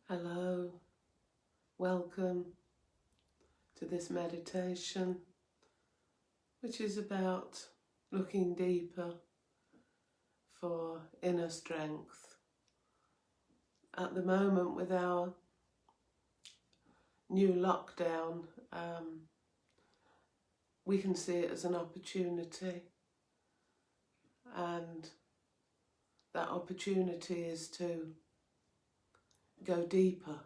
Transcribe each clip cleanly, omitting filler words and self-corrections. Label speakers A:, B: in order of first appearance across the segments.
A: Hello, welcome to this meditation, which is about looking deeper for inner strength. At the moment, with our new lockdown, we can see it as an opportunity, and that opportunity is to go deeper.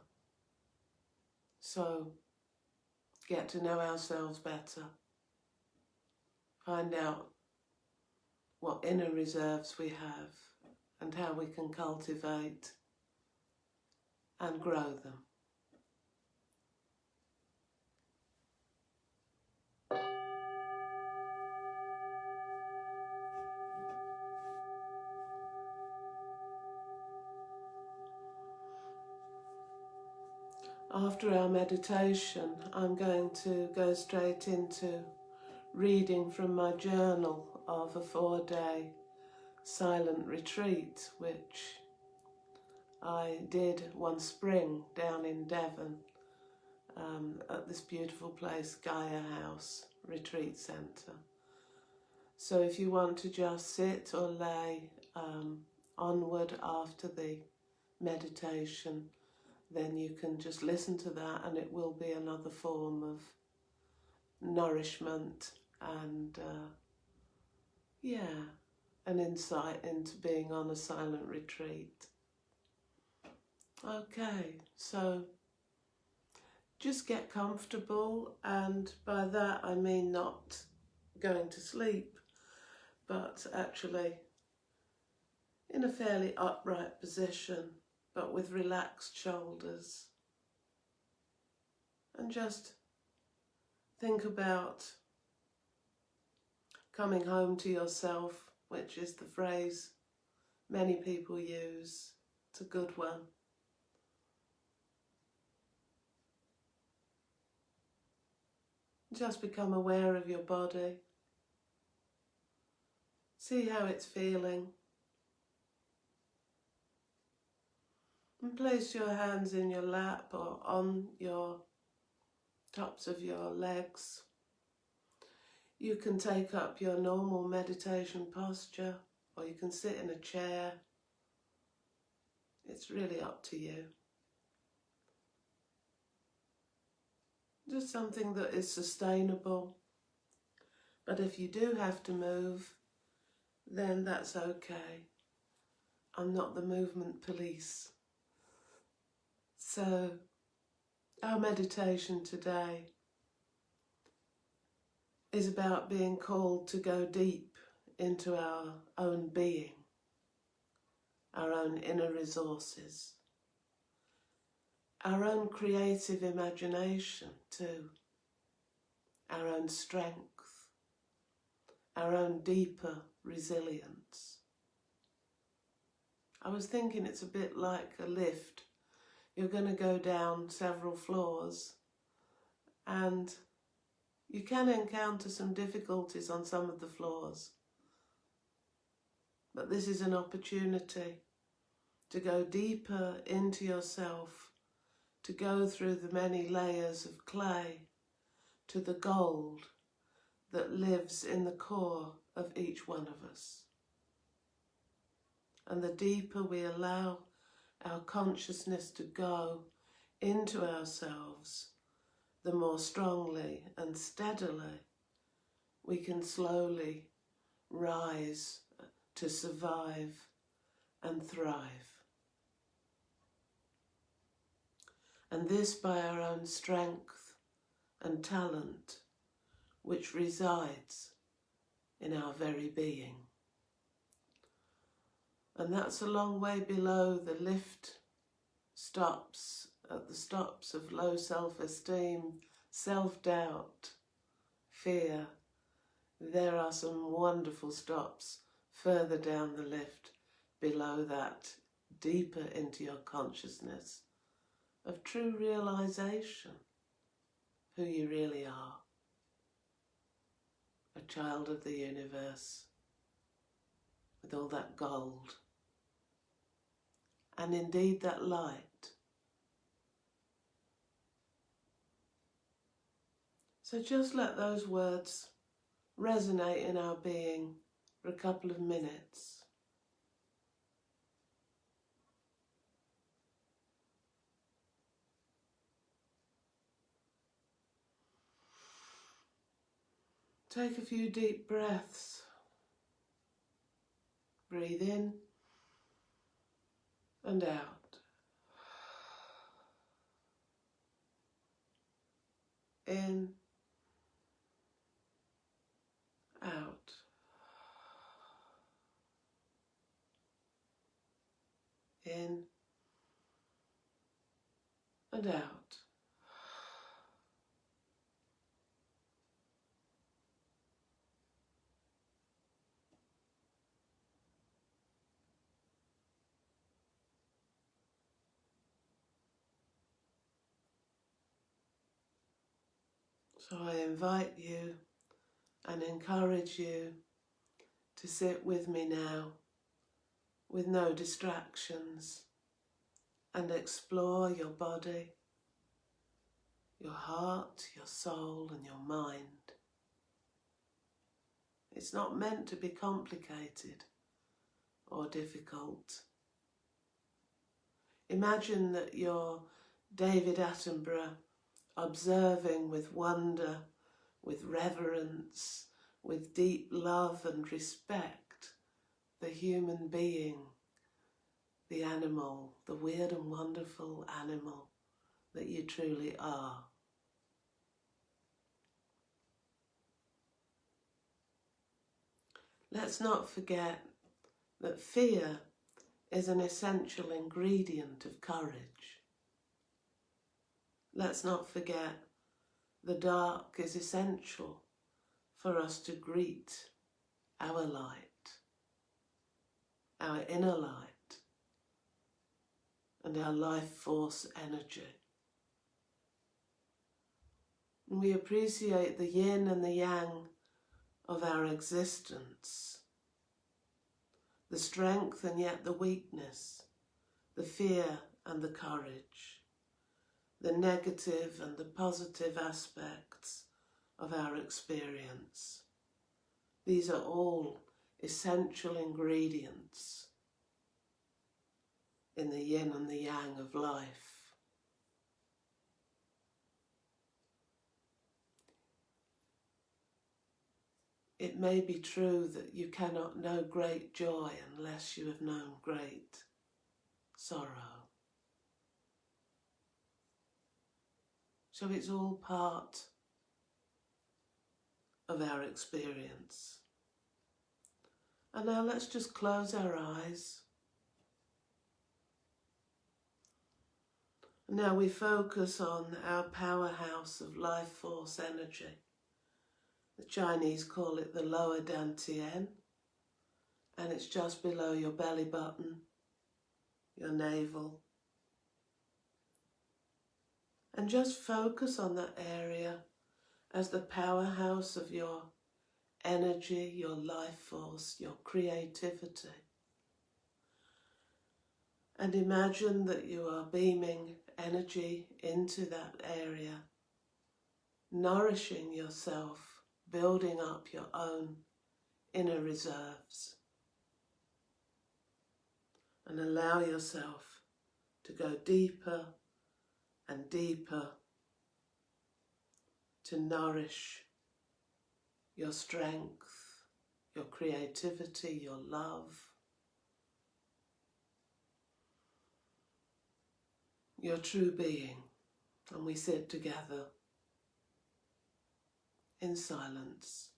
A: So, get to know ourselves better, find out what inner reserves we have and how we can cultivate and grow them. After our meditation, I'm going to go straight into reading from my journal of a 4-day silent retreat, which I did one spring down in Devon at this beautiful place, Gaia House Retreat Centre. So if you want to just sit or lay onward after the meditation, then you can just listen to that, and it will be another form of nourishment and an insight into being on a silent retreat. Okay, so just get comfortable, and by that I mean not going to sleep, but actually in a fairly upright position, but with relaxed shoulders. And just think about coming home to yourself, which is the phrase many people use. It's a good one. Just become aware of your body. See how it's feeling. And place your hands in your lap or on your tops of your legs. You can take up your normal meditation posture, or you can sit in a chair. It's really up to you. Just something that is sustainable. But if you do have to move, then that's okay. I'm not the movement police. So, our meditation today is about being called to go deep into our own being, our own inner resources, our own creative imagination too, our own strength, our own deeper resilience. I was thinking it's a bit like a lift. You're going to go down several floors, and you can encounter some difficulties on some of the floors. But this is an opportunity to go deeper into yourself, to go through the many layers of clay to the gold that lives in the core of each one of us. And the deeper we allow our consciousness to go into ourselves, the more strongly and steadily we can slowly rise to survive and thrive. And this by our own strength and talent, which resides in our very being. And that's a long way below the lift stops, at the stops of low self-esteem, self-doubt, fear. There are some wonderful stops further down the lift, below that, deeper into your consciousness of true realization, who you really are. A child of the universe, with all that gold, and indeed that light So just let those words resonate in our being for a couple of minutes. Take a few deep breaths. Breathe in and out. In, out. In and out. So I invite you and encourage you to sit with me now with no distractions and explore your body, your heart, your soul and your mind. It's not meant to be complicated or difficult. Imagine that you're David Attenborough, observing with wonder, with reverence, with deep love and respect, the human being, the animal, the weird and wonderful animal that you truly are. Let's not forget that fear is an essential ingredient of courage. Let's not forget the dark is essential for us to greet our light, our inner light, and our life force energy. And we appreciate the yin and the yang of our existence, the strength and yet the weakness, the fear and the courage, the negative and the positive aspects of our experience. These are all essential ingredients in the yin and the yang of life. It may be true that you cannot know great joy unless you have known great sorrow. So it's all part of our experience. And now let's just close our eyes. Now we focus on our powerhouse of life force energy. The Chinese call it the lower dantian, and it's just below your belly button, your navel. And just focus on that area as the powerhouse of your energy, your life force, your creativity. And imagine that you are beaming energy into that area, nourishing yourself, building up your own inner reserves. And allow yourself to go deeper and deeper to nourish your strength, your creativity, your love, your true being. And we sit together in silence.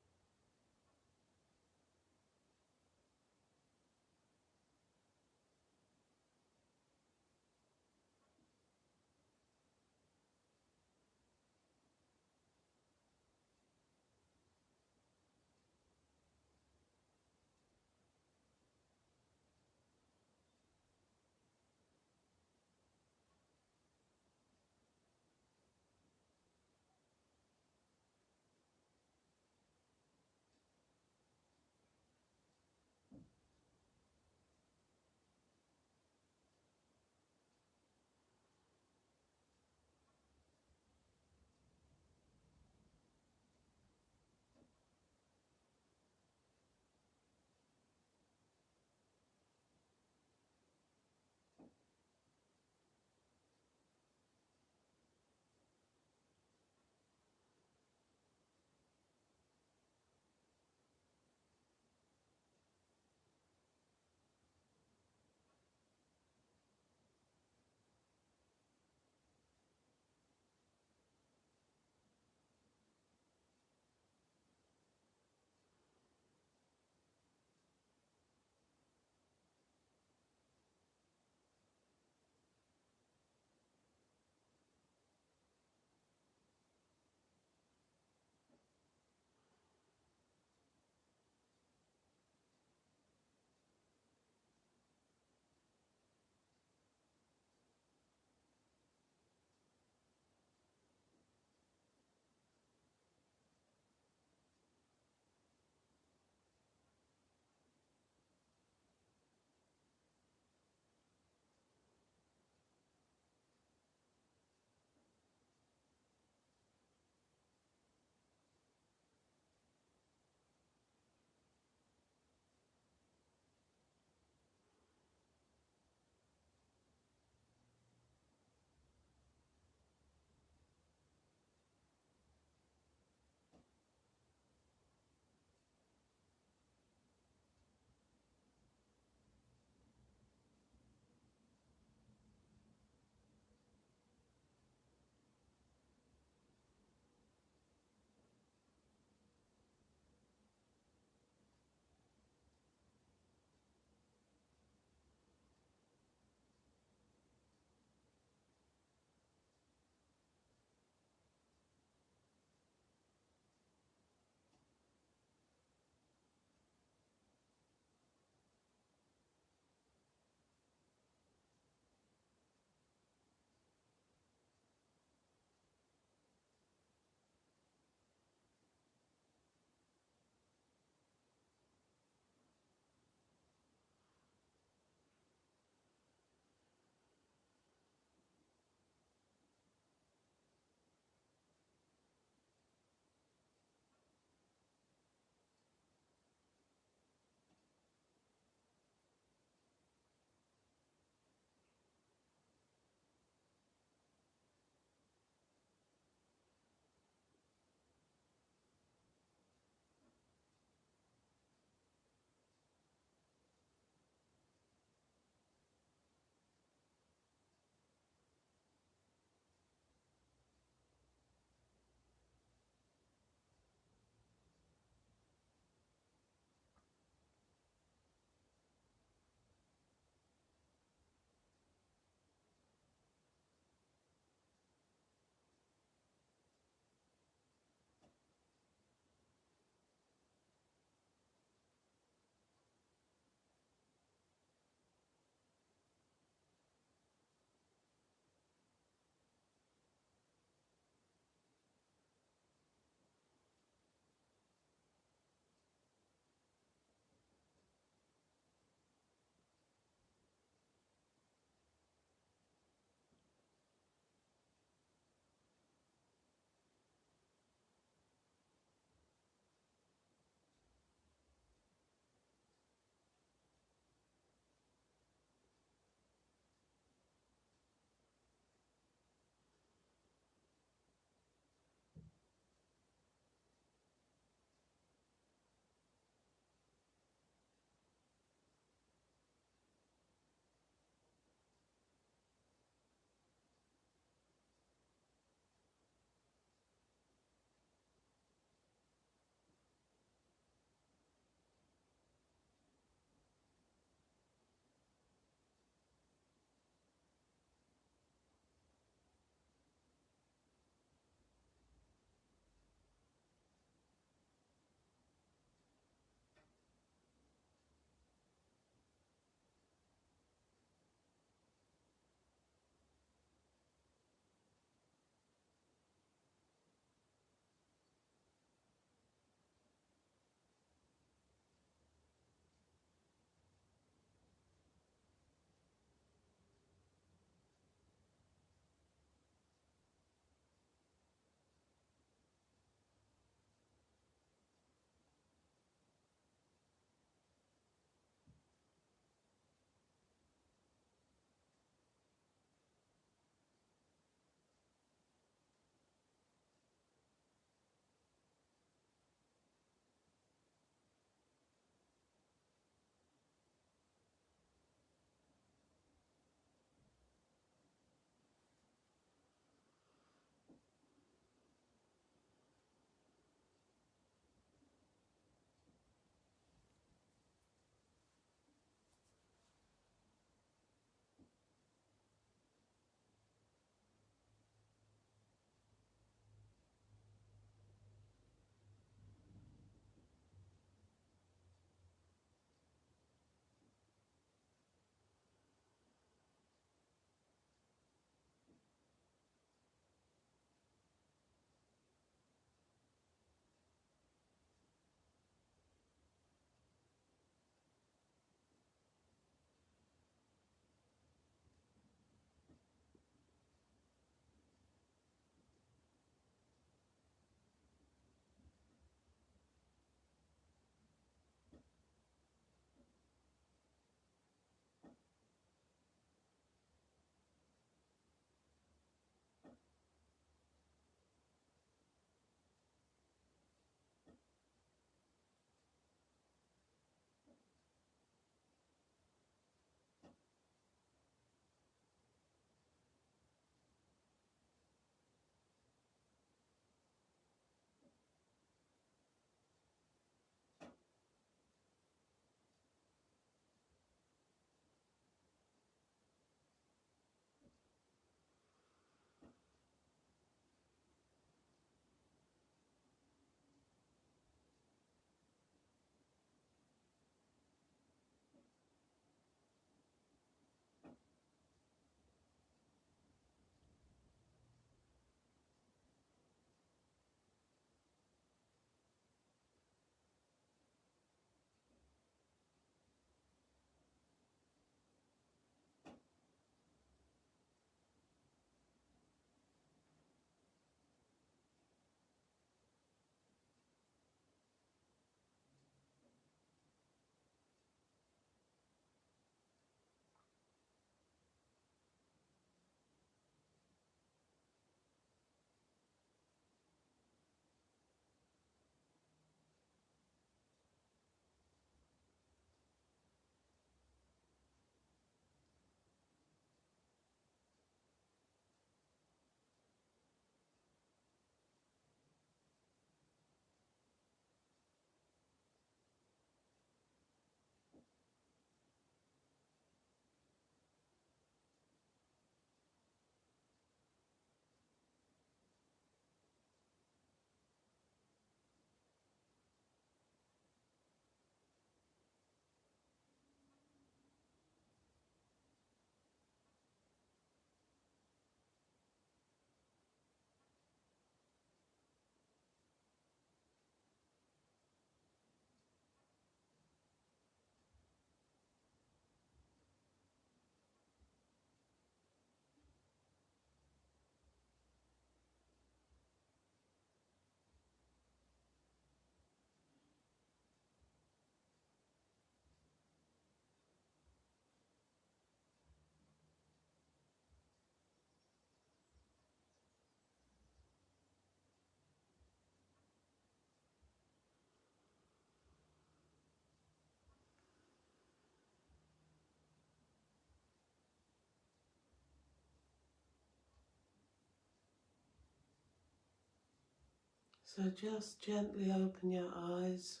A: So just gently open your eyes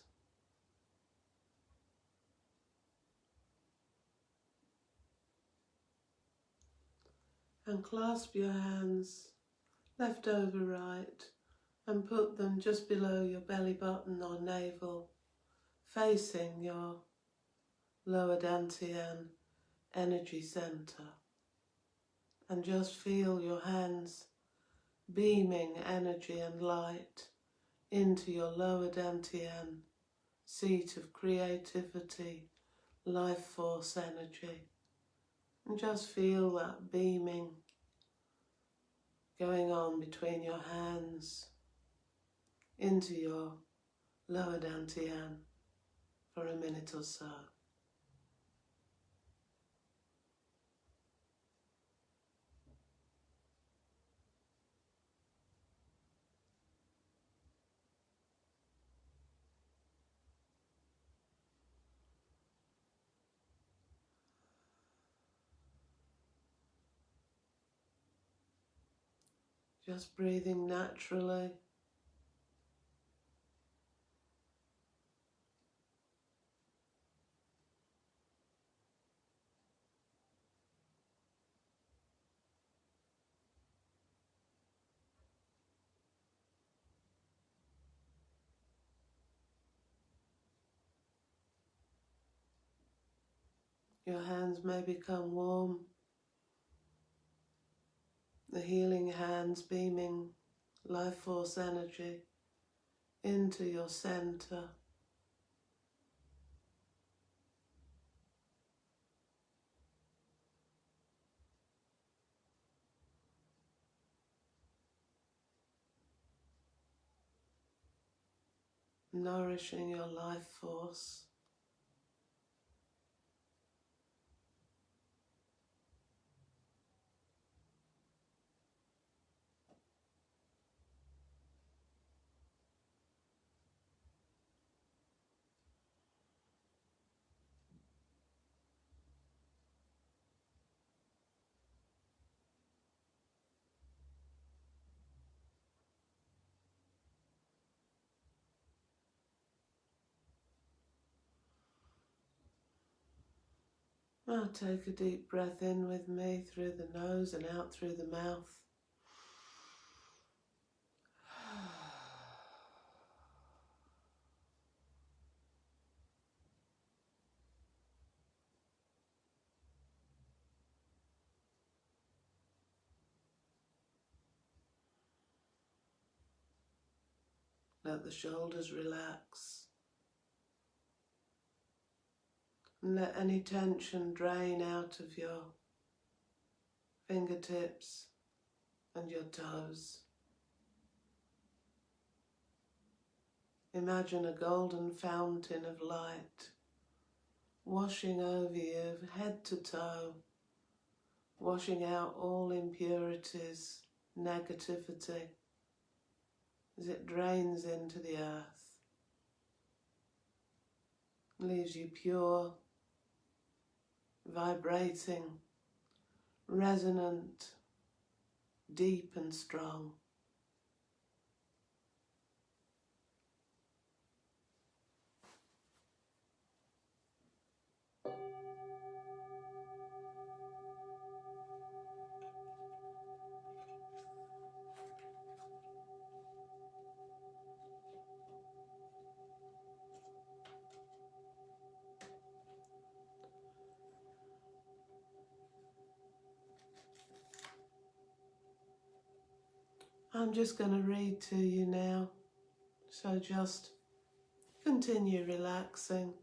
A: and clasp your hands left over right and put them just below your belly button or navel, facing your lower dantian energy center. And just feel your hands beaming energy and light into your lower dantian, seat of creativity, life force energy. And just feel that beaming going on between your hands into your lower dantian for a minute or so. Just breathing naturally. Your hands may become warm. The healing hands beaming life force energy into your center. Nourishing your life force. Now take a deep breath in with me through the nose and out through the mouth. Let the shoulders relax. And let any tension drain out of your fingertips and your toes. Imagine a golden fountain of light washing over you head to toe, washing out all impurities, negativity, as it drains into the earth, leaves you pure, vibrating, resonant, deep and strong. I'm just going to read to you now, so just continue relaxing.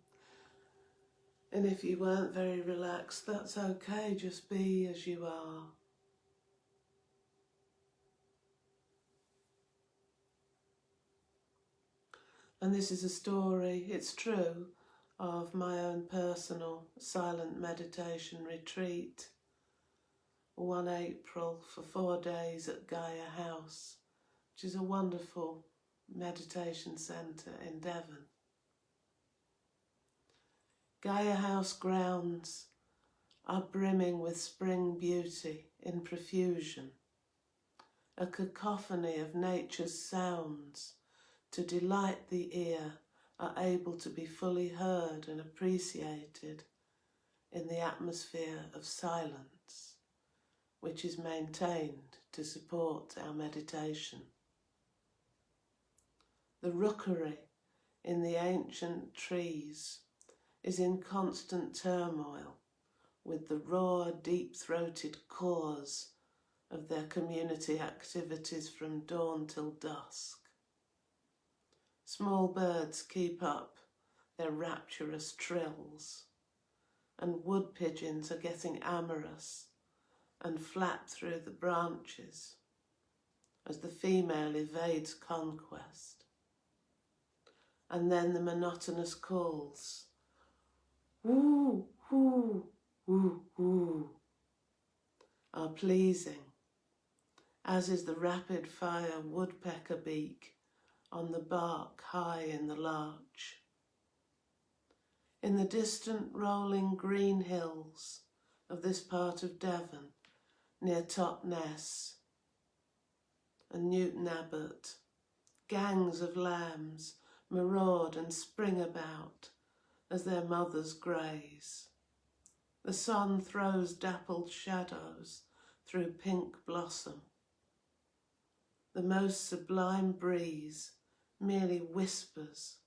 A: And if you weren't very relaxed, that's okay, just be as you are. And this is a story, it's true, of my own personal silent meditation retreat, 1 April for 4 days at Gaia House, which is a wonderful meditation centre in Devon. Gaia House grounds are brimming with spring beauty in profusion, a cacophony of nature's sounds to delight the ear are able to be fully heard and appreciated in the atmosphere of silence, which is maintained to support our meditation. The rookery in the ancient trees is in constant turmoil with the raw, deep-throated cause of their community activities from dawn till dusk. Small birds keep up their rapturous trills, and wood pigeons are getting amorous and flap through the branches as the female evades conquest. And then the monotonous calls, woo, woo, woo, woo, are pleasing, as is the rapid-fire woodpecker beak on the bark high in the larch. In the distant rolling green hills of this part of Devon, near Totnes and Newton Abbot, gangs of lambs maraud and spring about as their mothers graze. The sun throws dappled shadows through pink blossom. The most sublime breeze merely whispers,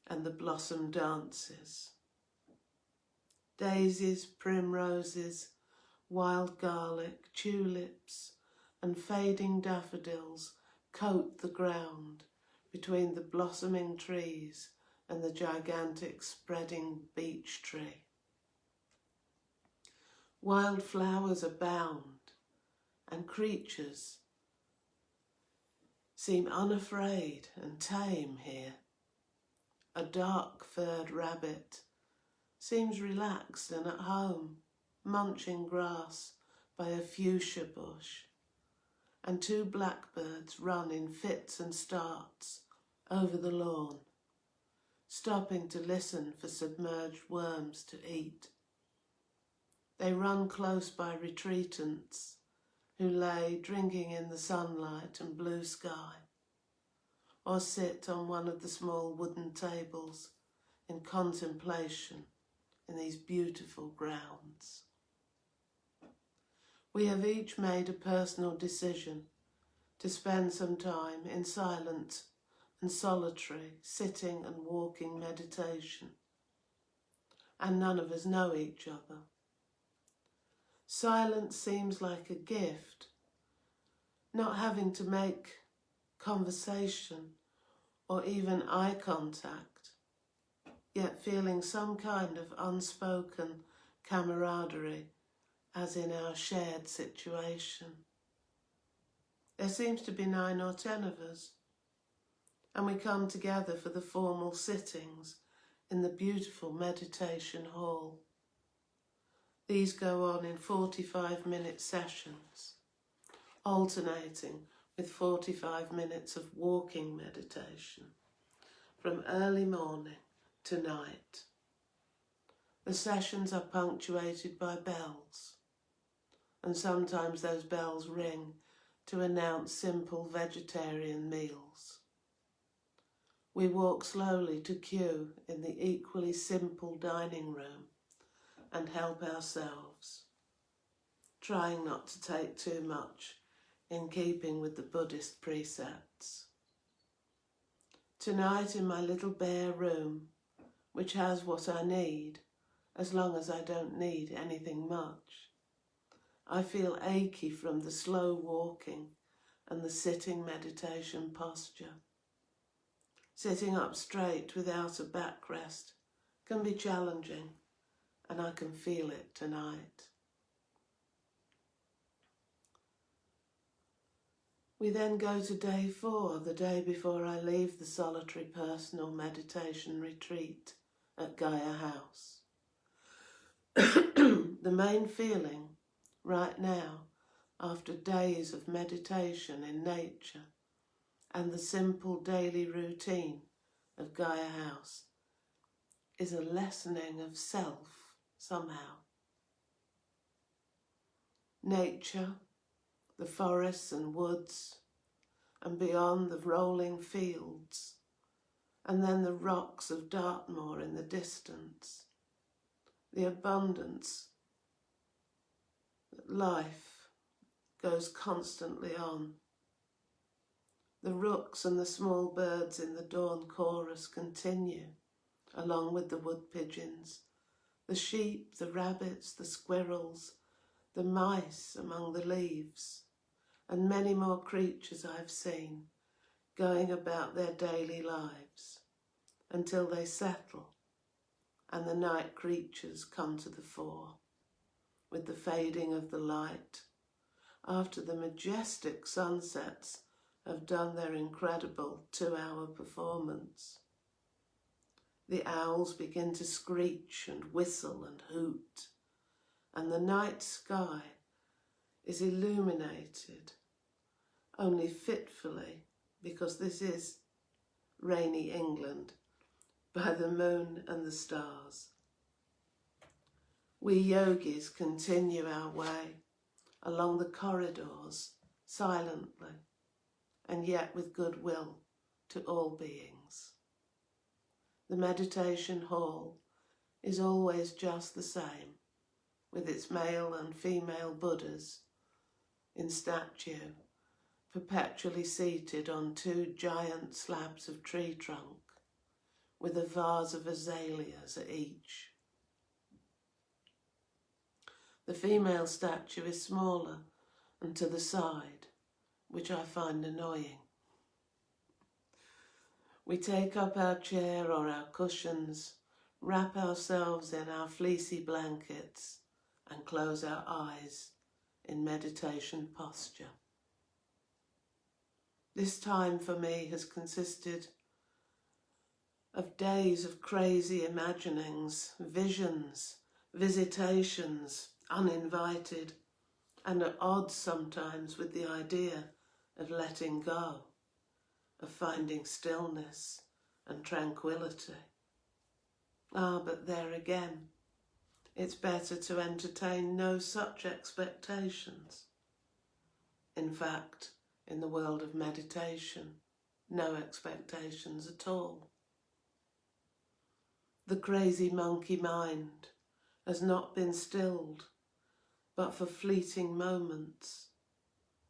A: and the blossom dances. Daisies, primroses, wild garlic, tulips, and fading daffodils coat the ground between the blossoming trees and the gigantic spreading beech tree. Wild flowers abound, and creatures seem unafraid and tame here. A dark-furred rabbit seems relaxed and at home, munching grass by a fuchsia bush, and two blackbirds run in fits and starts over the lawn, stopping to listen for submerged worms to eat. They run close by retreatants who lay drinking in the sunlight and blue sky, or sit on one of the small wooden tables in contemplation in these beautiful grounds. We have each made a personal decision to spend some time in silent and solitary sitting and walking meditation, and none of us know each other. Silence seems like a gift, not having to make conversation or even eye contact, yet feeling some kind of unspoken camaraderie as in our shared situation. There seems to be 9 or 10 of us, and we come together for the formal sittings in the beautiful meditation hall. These go on in 45-minute sessions, alternating with 45 minutes of walking meditation from early morning to night. The sessions are punctuated by bells, and sometimes those bells ring to announce simple vegetarian meals. We walk slowly to queue in the equally simple dining room and help ourselves, trying not to take too much in keeping with the Buddhist precepts. Tonight in my little bare room, which has what I need, as long as I don't need anything much, I feel achy from the slow walking and the sitting meditation posture. Sitting up straight without a backrest can be challenging, and I can feel it tonight. We then go to day 4, the day before I leave the solitary personal meditation retreat at Gaia House. The main feeling right now, after days of meditation in nature and the simple daily routine of Gaia House, is a lessening of self somehow. Nature, the forests and woods, and beyond the rolling fields, and then the rocks of Dartmoor in the distance, the abundance that life goes constantly on. The rooks and the small birds in the dawn chorus continue, along with the wood pigeons, the sheep, the rabbits, the squirrels, the mice among the leaves, and many more creatures I've seen going about their daily lives until they settle and the night creatures come to the fore with the fading of the light after the majestic sunsets have done their incredible 2-hour performance. The owls begin to screech and whistle and hoot, and the night sky is illuminated, only fitfully, because this is rainy England, by the moon and the stars. We yogis continue our way along the corridors silently and yet with goodwill to all beings. The meditation hall is always just the same, with its male and female Buddhas in statue, perpetually seated on 2 giant slabs of tree trunk, with a vase of azaleas at each. The female statue is smaller and to the side, which I find annoying. We take up our chair or our cushions, wrap ourselves in our fleecy blankets, and close our eyes in meditation posture. This time for me has consisted of days of crazy imaginings, visions, visitations, uninvited, and at odds sometimes with the idea of letting go, of finding stillness and tranquility. But there again, it's better to entertain no such expectations. In fact, in the world of meditation, no expectations at all. The crazy monkey mind has not been stilled, but for fleeting moments.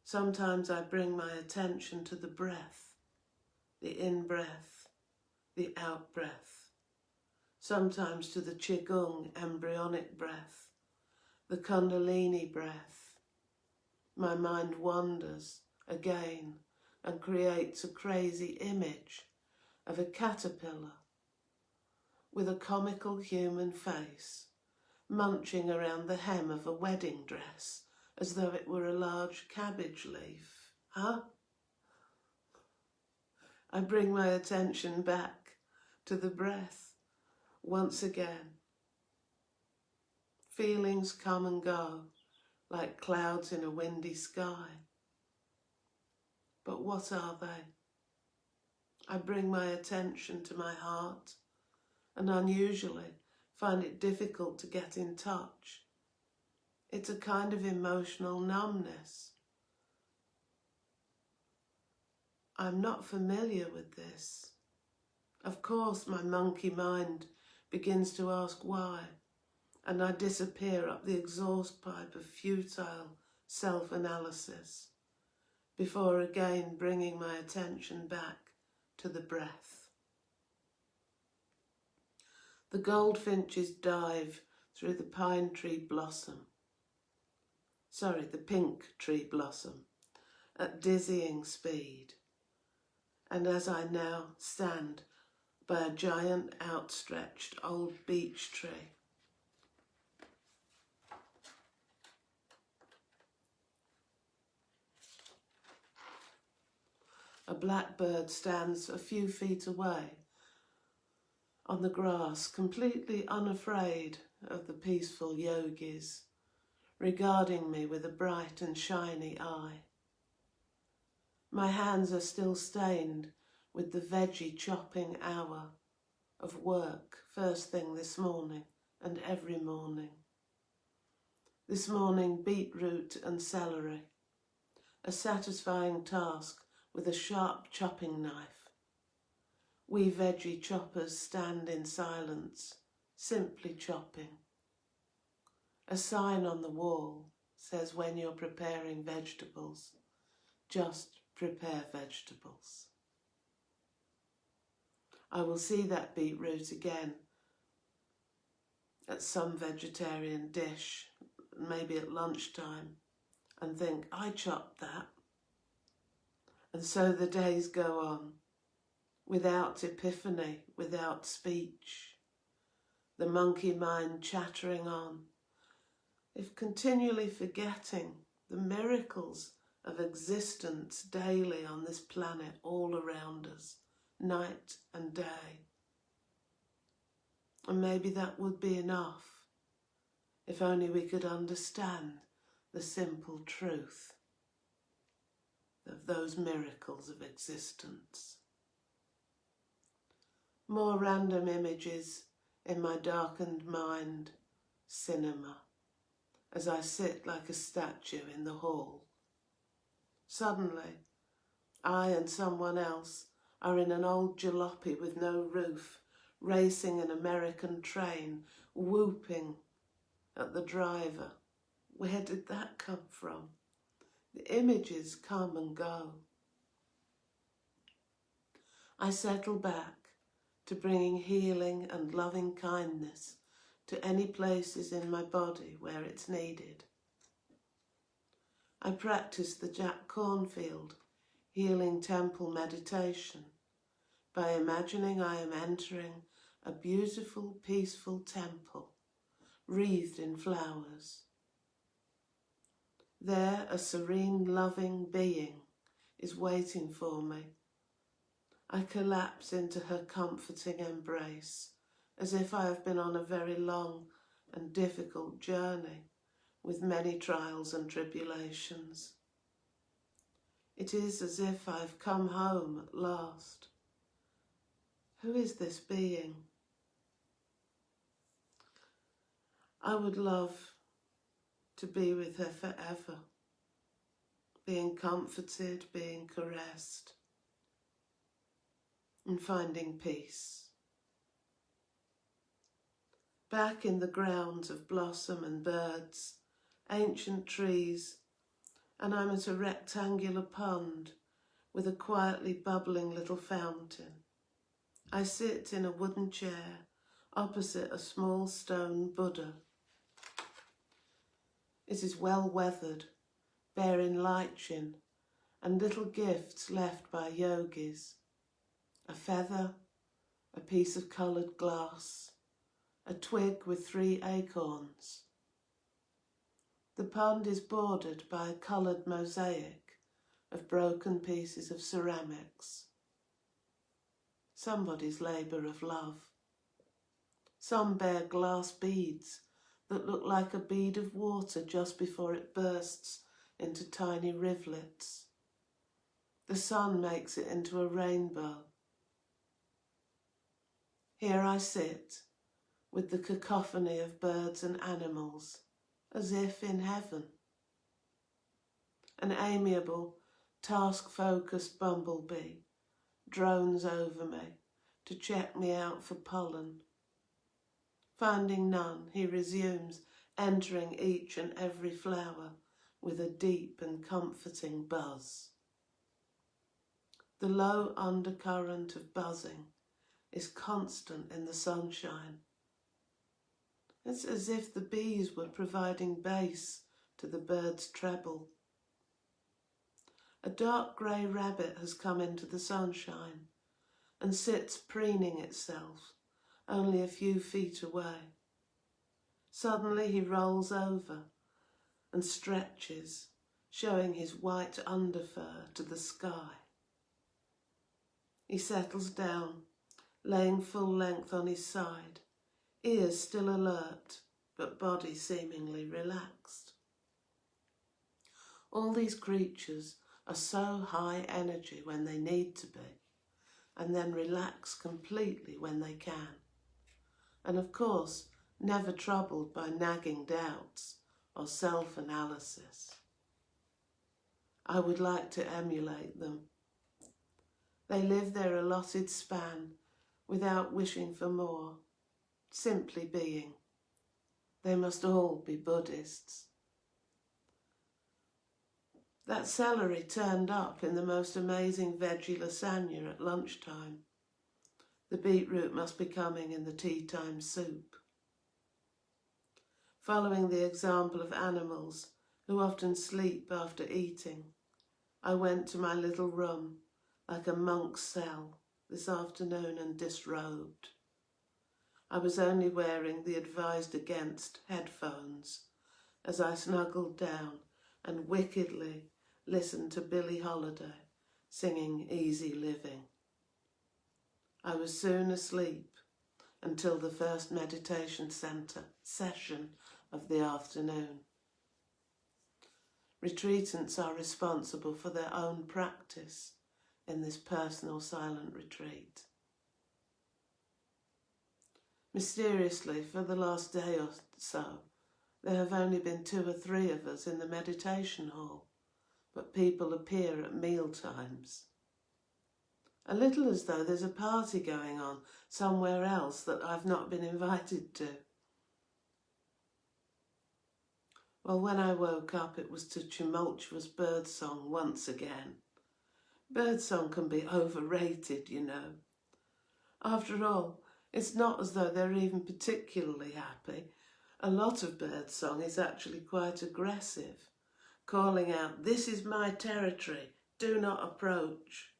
A: Sometimes I bring my attention to the breath, the in-breath, the out-breath, sometimes to the Qigong embryonic breath, the Kundalini breath. My mind wanders again and creates a crazy image of a caterpillar with a comical human face, munching around the hem of a wedding dress as though it were a large cabbage leaf. I bring my attention back to the breath once again. Feelings come and go like clouds in a windy sky. But what are they? I bring my attention to my heart and unusually find it difficult to get in touch. It's a kind of emotional numbness. I'm not familiar with this. Of course, my monkey mind begins to ask why, and I disappear up the exhaust pipe of futile self-analysis before again bringing my attention back to the breath. The goldfinches dive through the pine tree blossom. The pink tree blossom at dizzying speed. And as I now stand by a giant outstretched old beech tree, a blackbird stands a few feet away on the grass, completely unafraid of the peaceful yogis, regarding me with a bright and shiny eye. My hands are still stained with the veggie chopping hour of work first thing this morning and every morning. This morning, beetroot and celery, a satisfying task with a sharp chopping knife. We veggie choppers stand in silence, simply chopping. A sign on the wall says when you're preparing vegetables, just prepare vegetables. I will see that beetroot again at some vegetarian dish, maybe at lunchtime, and think, I chopped that. And so the days go on, without epiphany, without speech, the monkey mind chattering on, if continually forgetting the miracles of existence daily on this planet all around us, night and day. And maybe that would be enough, if only we could understand the simple truth of those miracles of existence. More random images in my darkened mind, cinema, as I sit like a statue in the hall. Suddenly, I and someone else are in an old jalopy with no roof, racing an American train, whooping at the driver. Where did that come from? The images come and go. I settle back to bringing healing and loving kindness to any places in my body where it's needed. I practice the Jack Cornfield Healing Temple meditation by imagining I am entering a beautiful, peaceful temple wreathed in flowers. There, a serene, loving being is waiting for me. I collapse into her comforting embrace, as if I have been on a very long and difficult journey with many trials and tribulations. It is as if I have come home at last. Who is this being? I would love to be with her forever, being comforted, being caressed, and finding peace. Back in the grounds of blossom and birds, ancient trees, and I'm at a rectangular pond with a quietly bubbling little fountain. I sit in a wooden chair opposite a small stone Buddha. It is well weathered, bearing lichen and little gifts left by yogis. A feather, a piece of coloured glass, a twig with 3 acorns. The pond is bordered by a coloured mosaic of broken pieces of ceramics. Somebody's labour of love. Some bear glass beads that look like a bead of water just before it bursts into tiny rivulets. The sun makes it into a rainbow. Here I sit, with the cacophony of birds and animals, as if in heaven. An amiable, task-focused bumblebee drones over me to check me out for pollen. Finding none, he resumes entering each and every flower with a deep and comforting buzz. The low undercurrent of buzzing is constant in the sunshine. It's as if the bees were providing bass to the bird's treble. A dark grey rabbit has come into the sunshine and sits preening itself only a few feet away. Suddenly he rolls over and stretches, showing his white underfur to the sky. He settles down, laying full length on his side, ears still alert, but body seemingly relaxed. All these creatures are so high energy when they need to be, and then relax completely when they can. And of course, never troubled by nagging doubts or self-analysis. I would like to emulate them, They live their allotted span without wishing for more, simply being. They must all be Buddhists. That celery turned up in the most amazing veggie lasagna at lunchtime. The beetroot must be coming in the tea time soup. Following the example of animals who often sleep after eating, I went to my little room like a monk's cell this afternoon and disrobed. I was only wearing the advised against headphones as I snuggled down and wickedly listened to Billie Holiday singing Easy Living. I was soon asleep until the first meditation session of the afternoon. Retreatants are responsible for their own practice in this personal silent retreat. Mysteriously, for the last day or so, there have only been 2 or 3 of us in the meditation hall, but people appear at meal times. A little as though there's a party going on somewhere else that I've not been invited to. Well, when I woke up, it was to tumultuous birdsong once again. Birdsong can be overrated, you know. After all, it's not as though they're even particularly happy. A lot of birdsong is actually quite aggressive, calling out, "This is my territory, do not approach."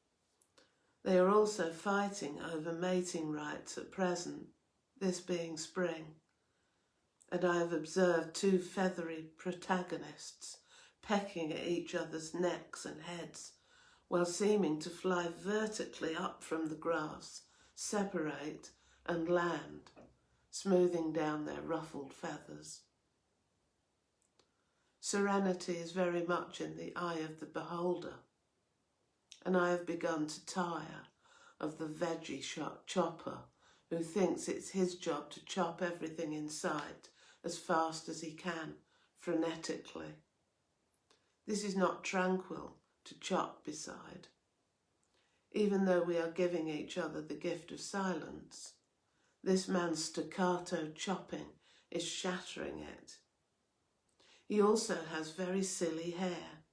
A: They are also fighting over mating rights at present, this being spring, and I have observed 2 feathery protagonists pecking at each other's necks and heads while seeming to fly vertically up from the grass, separate and land, smoothing down their ruffled feathers. Serenity is very much in the eye of the beholder, and I have begun to tire of the veggie chopper who thinks it's his job to chop everything in sight as fast as he can, frenetically. This is not tranquil to chop beside. Even though we are giving each other the gift of silence, this man's staccato chopping is shattering it. He also has very silly hair,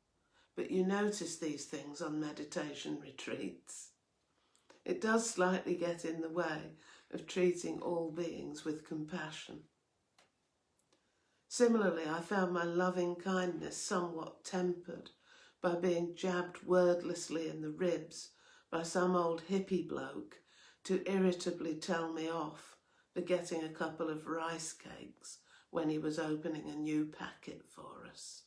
A: but you notice these things on meditation retreats. It does slightly get in the way of treating all beings with compassion. Similarly, I found my loving kindness somewhat tempered by being jabbed wordlessly in the ribs by some old hippie bloke to irritably tell me off for getting a couple of rice cakes when he was opening a new packet for us.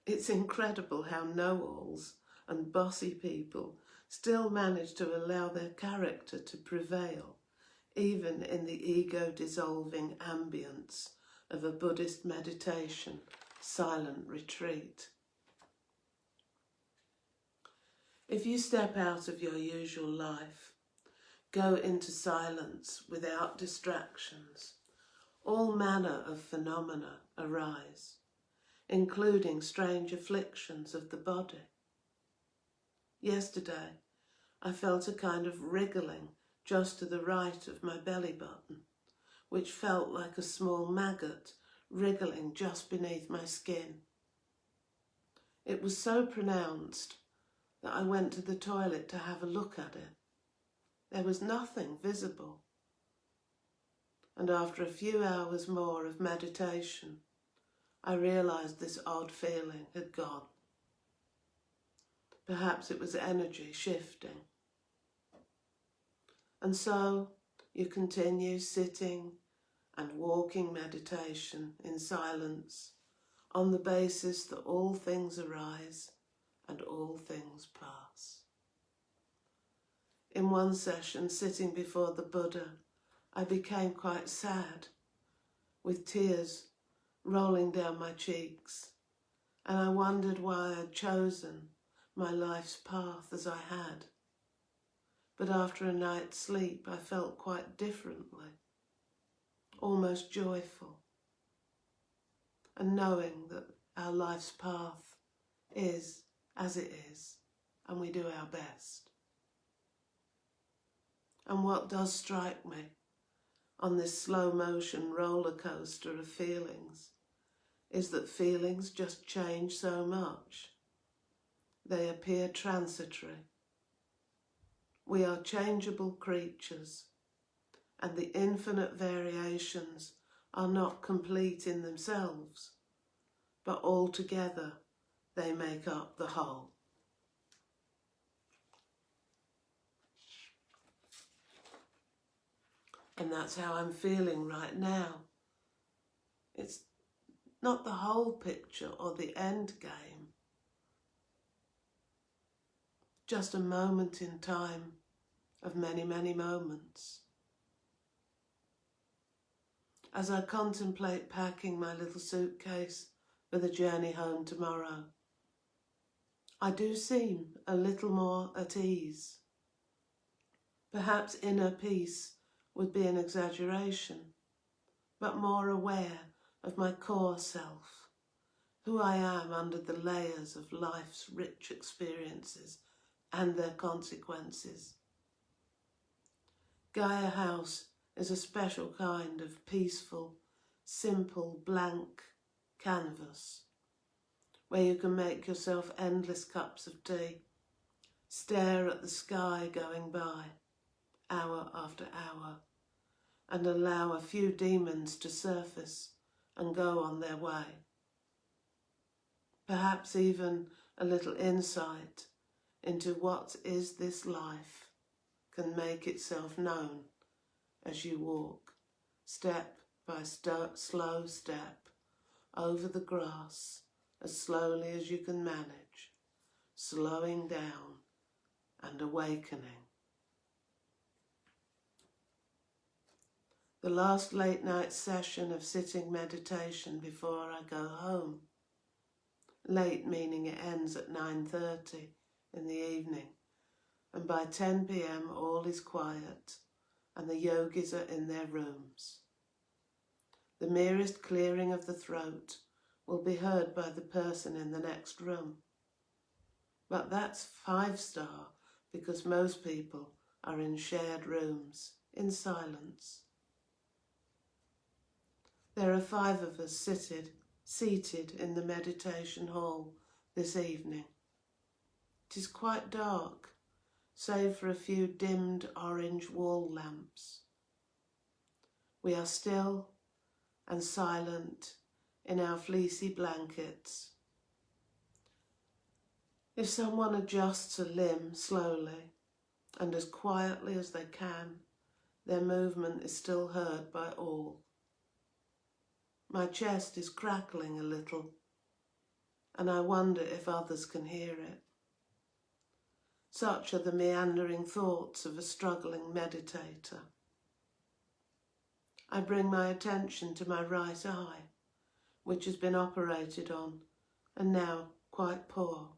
A: It's incredible how know-alls and bossy people still manage to allow their character to prevail, even in the ego-dissolving ambience of a Buddhist meditation silent retreat. If you step out of your usual life, go into silence without distractions, all manner of phenomena arise, including strange afflictions of the body. Yesterday, I felt a kind of wriggling just to the right of my belly button, which felt like a small maggot wriggling just beneath my skin. It was so pronounced that I went to the toilet to have a look at it. There was nothing visible. And after a few hours more of meditation, I realised this odd feeling had gone. Perhaps it was energy shifting. And so you continue sitting and walking meditation in silence on the basis that all things arise and all things pass. In one session, sitting before the Buddha, I became quite sad, with tears rolling down my cheeks, and I wondered why I'd chosen my life's path as I had. But after a night's sleep, I felt quite differently, almost joyful, and knowing that our life's path is as it is, and we do our best. And what does strike me on this slow motion roller coaster of feelings is that feelings just change so much. They appear transitory. We are changeable creatures, and the infinite variations are not complete in themselves, but altogether they make up the whole. And that's how I'm feeling right now. It's not the whole picture or the end game, just a moment in time of many, many moments. As I contemplate packing my little suitcase for the journey home tomorrow, I do seem a little more at ease. Perhaps inner peace would be an exaggeration, but more aware of my core self, who I am under the layers of life's rich experiences and their consequences. Gaia House is a special kind of peaceful, simple, blank canvas where you can make yourself endless cups of tea, stare at the sky going by, hour after hour, and allow a few demons to surface and go on their way. Perhaps even a little insight into what is this life can make itself known as you walk, step by slow step, over the grass as slowly as you can manage, slowing down and awakening. The last late night session of sitting meditation before I go home. Late meaning it ends at 9:30 in the evening, and by 10 p.m. all is quiet and the yogis are in their rooms. The merest clearing of the throat will be heard by the person in the next room. But that's 5-star because most people are in shared rooms, in silence. There are 5 of us seated in the meditation hall this evening. It is quite dark, save for a few dimmed orange wall lamps. We are still and silent in our fleecy blankets. If someone adjusts a limb slowly and as quietly as they can, their movement is still heard by all. My chest is crackling a little, and I wonder if others can hear it. Such are the meandering thoughts of a struggling meditator. I bring my attention to my right eye, which has been operated on and now quite poor.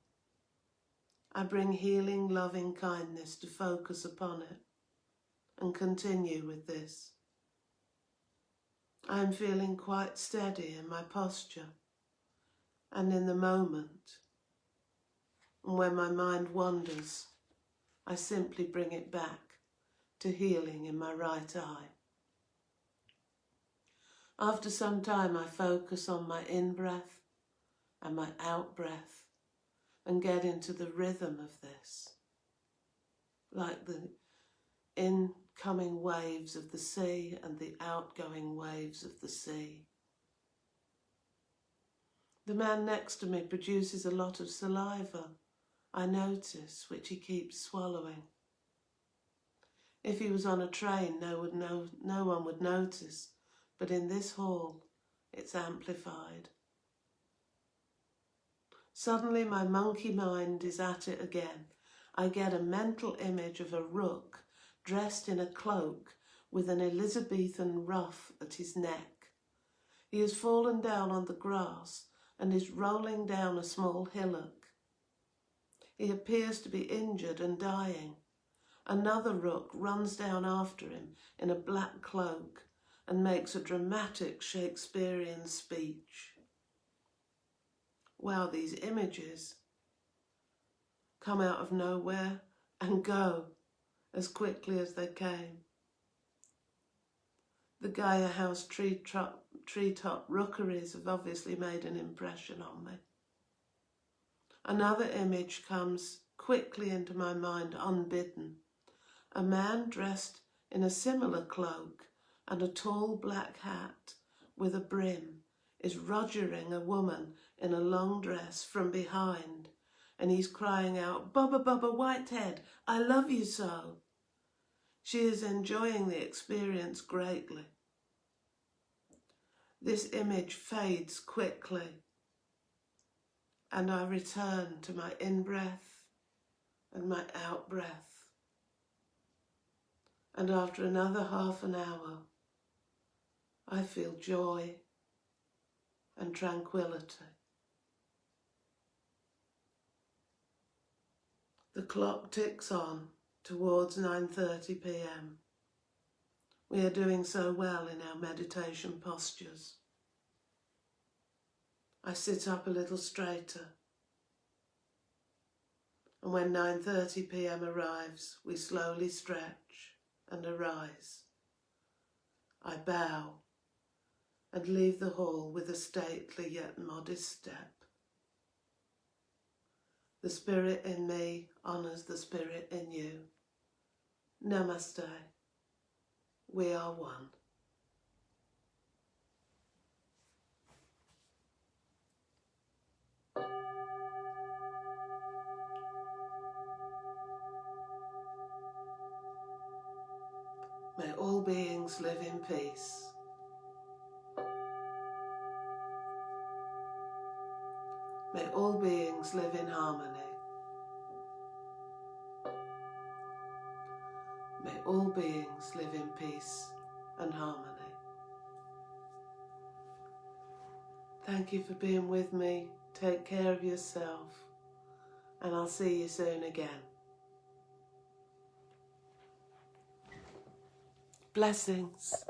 A: I bring healing, loving kindness to focus upon it and continue with this. I am feeling quite steady in my posture and in the moment. And when my mind wanders, I simply bring it back to healing in my right eye. After some time, I focus on my in-breath and my out-breath and get into the rhythm of this, like the incoming waves of the sea and the outgoing waves of the sea. The man next to me produces a lot of saliva, I notice, which he keeps swallowing. If he was on a train, no one would notice, but in this hall, it's amplified. Suddenly my monkey mind is at it again. I get a mental image of a rook dressed in a cloak with an Elizabethan ruff at his neck. He has fallen down on the grass and is rolling down a small hillock. He appears to be injured and dying. Another rook runs down after him in a black cloak and makes a dramatic Shakespearean speech. Wow, these images. come out of nowhere and go as quickly as they came. The Gaia House treetop rookeries have obviously made an impression on me. Another image comes quickly into my mind unbidden. A man dressed in a similar cloak and a tall black hat with a brim is rogering a woman in a long dress from behind, and he's crying out, "Bubba, Bubba Whitehead, I love you so." She is enjoying the experience greatly. This image fades quickly, and I return to my in-breath and my out-breath. And after another half an hour, I feel joy and tranquility. The clock ticks on towards 9:30 p.m. We are doing so well in our meditation postures. I sit up a little straighter, and when 9:30 p.m. arrives, we slowly stretch and arise. I bow and leave the hall with a stately yet modest step. The spirit in me honours the spirit in you. Namaste. We are one. May all beings live in peace. May all beings live in harmony. May all beings live in peace and harmony. Thank you for being with me. Take care of yourself, and I'll see you soon again. Blessings.